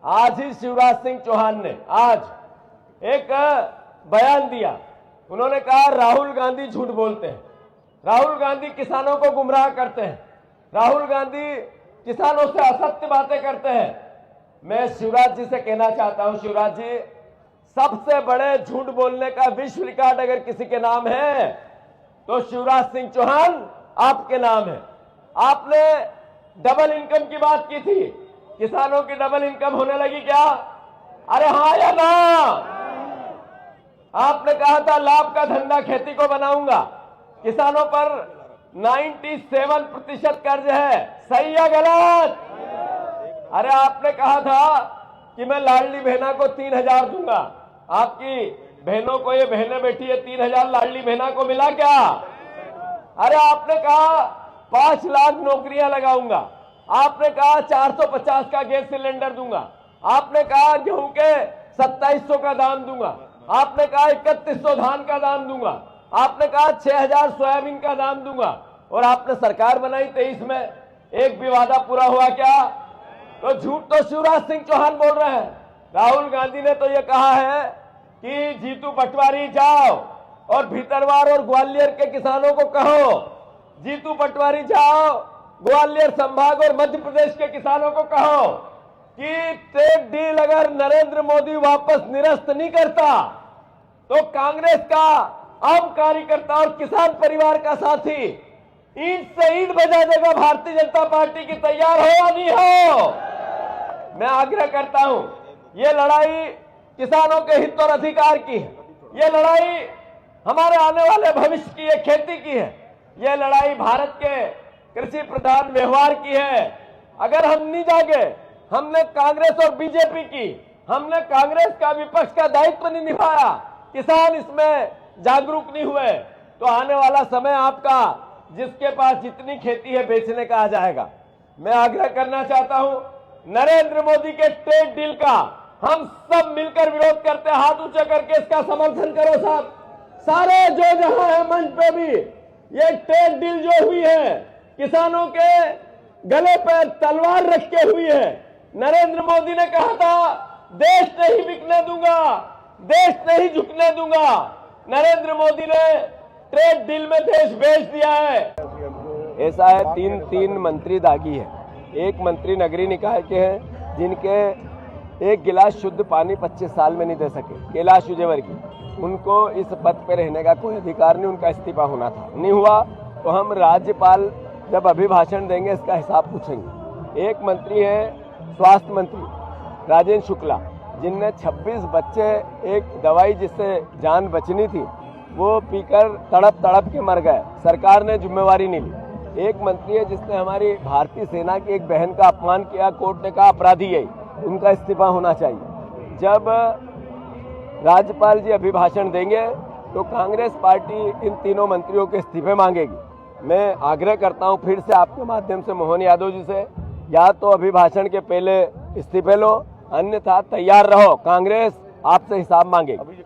आज ही शिवराज सिंह चौहान ने आज एक बयान दिया। उन्होंने कहा राहुल गांधी झूठ बोलते हैं, राहुल गांधी किसानों को गुमराह करते हैं, राहुल गांधी किसानों से असत्य बातें करते हैं। मैं शिवराज जी से कहना चाहता हूं, शिवराज जी, सबसे बड़े झूठ बोलने का विश्व रिकॉर्ड अगर किसी के नाम है तो शिवराज सिंह चौहान आपके नाम है। आपने डबल इनकम की बात की थी, किसानों की डबल इनकम होने लगी क्या? अरे हाँ या ना? आपने कहा था लाभ का धंधा खेती को बनाऊंगा, किसानों पर 97% कर्ज है, सही या गलत? अरे आपने कहा था कि मैं लाडली बहना को 3,000 दूंगा, आपकी बहनों को, ये बहनें बैठी है, 3,000 लाडली बहना को मिला क्या? अरे आपने कहा 5 लाख नौकरियां लगाऊंगा, आपने कहा 450 का गैस सिलेंडर दूंगा, आपने कहा गेहूं के 2700 का दाम दूंगा, आपने कहा 3100 धान का दाम दूंगा, आपने कहा 6,000 सोयाबीन का दाम दूंगा, और आपने सरकार बनाई 23 में। एक भी वादा पूरा हुआ क्या? तो झूठ तो शिवराज सिंह चौहान बोल रहे हैं। राहुल गांधी ने तो ये कहा है कि जीतू पटवारी जाओ और भीतरवार और ग्वालियर के किसानों को कहो, जीतू पटवारी जाओ ग्वालियर संभाग और मध्य प्रदेश के किसानों को कहो कि ट्रेड डील अगर नरेंद्र मोदी वापस निरस्त नहीं करता तो कांग्रेस का आम कार्यकर्ता और किसान परिवार का साथी ईंट से ईंट बजा देगा भारतीय जनता पार्टी की। तैयार हो या नहीं हो? मैं आग्रह करता हूं, ये लड़ाई किसानों के हित और अधिकार की है, ये लड़ाई हमारे आने वाले भविष्य की है, खेती की है, ये लड़ाई भारत के कृषि प्रधान व्यवहार की है। अगर हम नहीं जागे, हमने कांग्रेस और बीजेपी की, हमने कांग्रेस का विपक्ष का दायित्व नहीं निभाया, किसान इसमें जागरूक नहीं हुए, तो आने वाला समय आपका जिसके पास जितनी खेती है बेचने का आ जाएगा। मैं आग्रह करना चाहता हूं, नरेंद्र मोदी के ट्रेड डील का हम सब मिलकर विरोध करते हैं, हाथ ऊंचे करके इसका समर्थन करो साहब। सारे जो जहां है मंच पे भी, ये ट्रेड डील जो हुई है किसानों के गले पर तलवार रख के हुई है। नरेंद्र मोदी ने कहा था देश नहीं बिकने दूंगा, देश नहीं झुकने दूंगा। नरेंद्र मोदी ने ट्रेड डील में देश बेच दिया है। ऐसा है, तीन मंत्री दागी है। एक मंत्री नगरीय निकाय के हैं जिनके एक गिलास शुद्ध पानी 25 साल में नहीं दे सके, कैलाश विजयवर्गीय, उनको इस पद पर रहने का कोई अधिकार नहीं, उनका इस्तीफा होना था, नहीं हुआ। तो हम राज्यपाल जब अभिभाषण देंगे इसका हिसाब पूछेंगे। एक मंत्री है स्वास्थ्य मंत्री राजेंद्र शुक्ला, जिनने 26 बच्चे एक दवाई जिससे जान बचनी थी वो पीकर तड़प के मर गए, सरकार ने जिम्मेवारी नहीं ली। एक मंत्री है जिसने हमारी भारतीय सेना की एक बहन का अपमान किया, कोर्ट ने कहा अपराधी है, उनका इस्तीफा होना चाहिए। जब राज्यपाल जी अभिभाषण देंगे तो कांग्रेस पार्टी इन तीनों मंत्रियों के इस्तीफे मांगेगी। मैं आग्रह करता हूं फिर से आपके माध्यम से मोहन यादव जी से, या तो अभिभाषण के पहले इस्तीफे लो, अन्यथा तैयार रहो, कांग्रेस आपसे हिसाब मांगेगी।